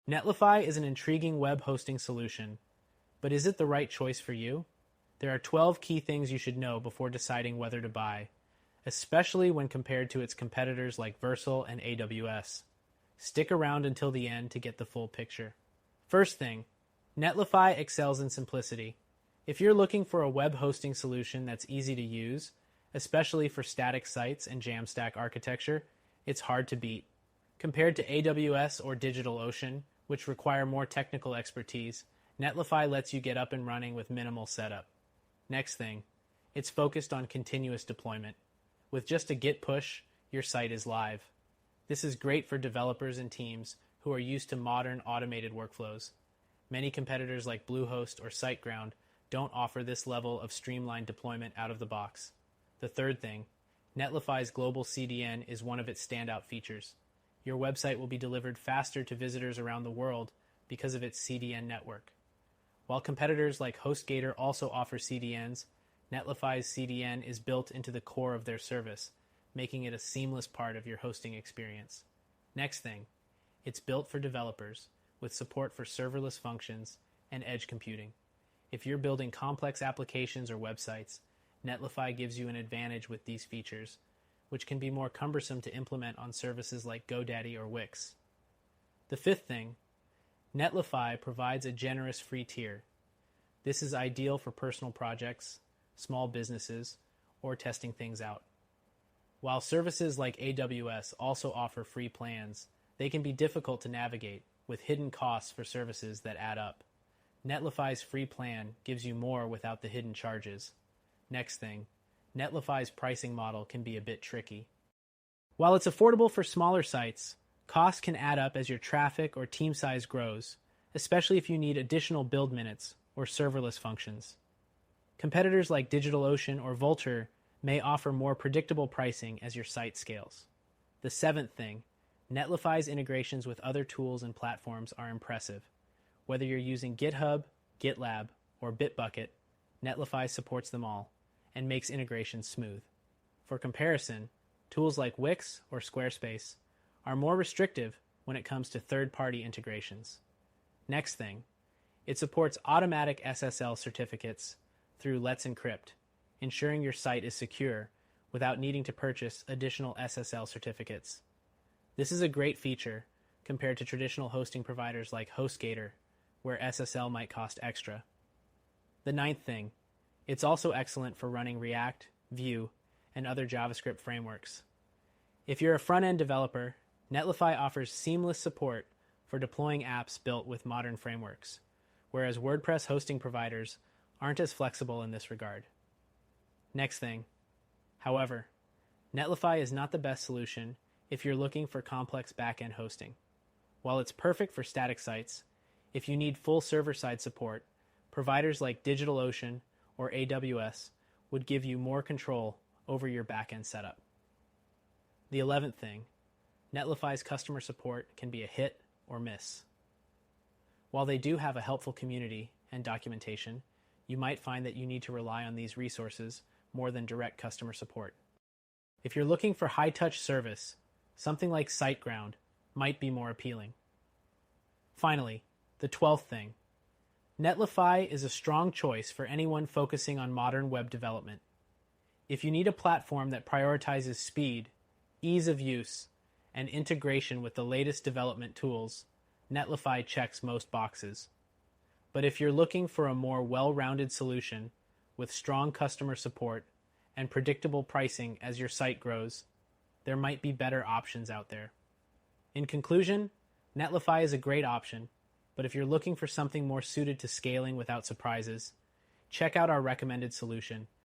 Netlify is an intriguing web hosting solution, but is it the right choice for you? There are 12 key things you should know before deciding whether to buy, especially when compared to its competitors like Versal and AWS. Stick around until the end to get the full picture. First thing, Netlify excels in simplicity. If you're looking for a web hosting solution that's easy to use, especially for static sites and Jamstack architecture, it's hard to beat. Compared to AWS or DigitalOcean, which require more technical expertise, Netlify lets you get up and running with minimal setup. Next thing, it's focused on continuous deployment. With just a git push, your site is live. This is great for developers and teams who are used to modern automated workflows. Many competitors like Bluehost or SiteGround don't offer this level of streamlined deployment out of the box. The third thing, Netlify's global CDN is one of its standout features. Your website will be delivered faster to visitors around the world because of its CDN network. While competitors like HostGator also offer CDNs, Netlify's CDN is built into the core of their service, making it a seamless part of your hosting experience. Next thing, it's built for developers with support for serverless functions and edge computing. If you're building complex applications or websites, Netlify gives you an advantage with these features, which can be more cumbersome to implement on services like GoDaddy or Wix. The fifth thing, Netlify provides a generous free tier. This is ideal for personal projects, small businesses, or testing things out. While services like AWS also offer free plans, they can be difficult to navigate with hidden costs for services that add up. Netlify's free plan gives you more without the hidden charges. Next thing, Netlify's pricing model can be a bit tricky. While it's affordable for smaller sites, costs can add up as your traffic or team size grows, especially if you need additional build minutes or serverless functions. Competitors like DigitalOcean or Vultr may offer more predictable pricing as your site scales. The seventh thing, Netlify's integrations with other tools and platforms are impressive. Whether you're using GitHub, GitLab, or Bitbucket, Netlify supports them all and makes integration smooth. For comparison, tools like Wix or Squarespace are more restrictive when it comes to third-party integrations. Next thing, it supports automatic SSL certificates through Let's Encrypt, ensuring your site is secure without needing to purchase additional SSL certificates. This is a great feature compared to traditional hosting providers like HostGator, where SSL might cost extra. The ninth thing, it's also excellent for running React, Vue, and other JavaScript frameworks. If you're a front-end developer, Netlify offers seamless support for deploying apps built with modern frameworks, whereas WordPress hosting providers aren't as flexible in this regard. Next thing, however, Netlify is not the best solution if you're looking for complex back-end hosting. While it's perfect for static sites, if you need full server-side support, providers like DigitalOcean or AWS would give you more control over your back-end setup. The 11th thing, Netlify's customer support can be a hit or miss. While they do have a helpful community and documentation, you might find that you need to rely on these resources more than direct customer support. If you're looking for high-touch service, something like SiteGround might be more appealing. Finally, the 12th thing, Netlify is a strong choice for anyone focusing on modern web development. If you need a platform that prioritizes speed, ease of use, and integration with the latest development tools, Netlify checks most boxes. But if you're looking for a more well-rounded solution with strong customer support and predictable pricing as your site grows, there might be better options out there. In conclusion, Netlify is a great option, but if you're looking for something more suited to scaling without surprises, check out our recommended solution,